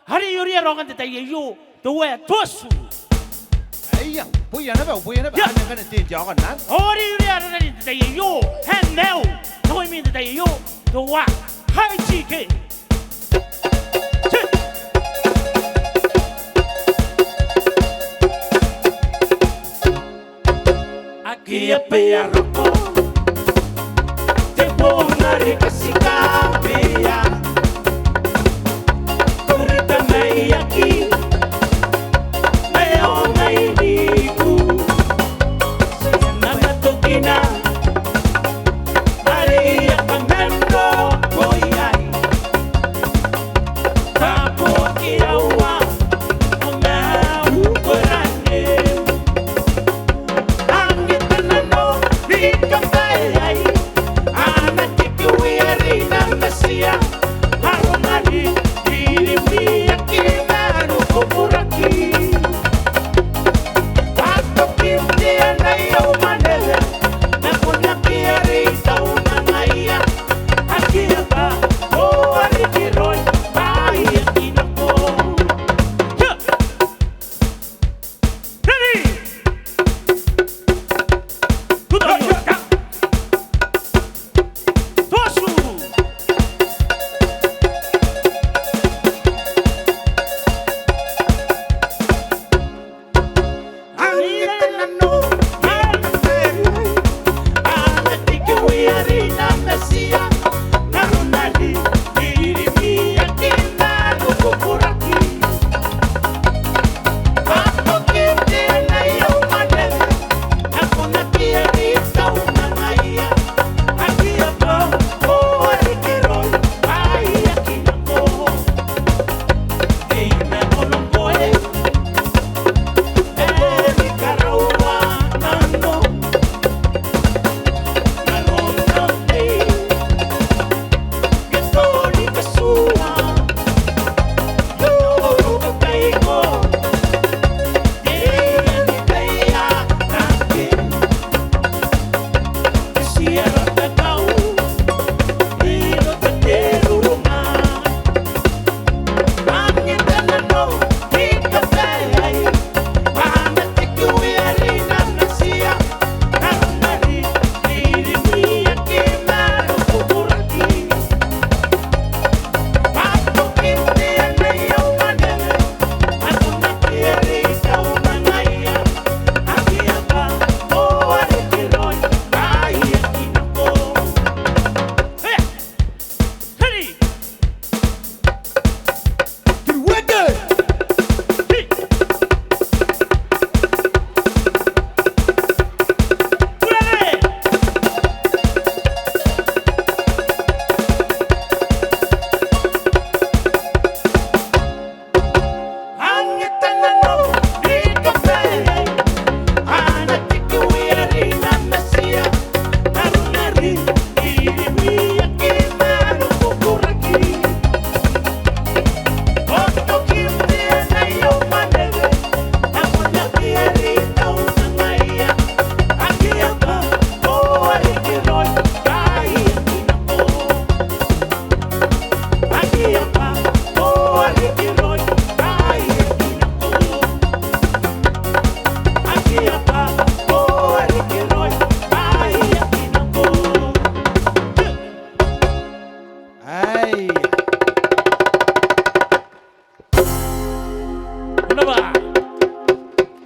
hari yuri rogan de yo the way tosu ấy bây giờ nó bảo bây giờ nó bảo anh cái này tiền cho còn nát hari yuri rogan de yo hand now thôi mình de yo the way hai chi ke Aqui é Pearroco, te vou nari kasih kapia, kurita mai aqui, mai o mai diku, nana tokina, ari akamendo koiai, tapo kirawa, o meu coração.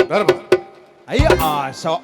Darba. Aí, so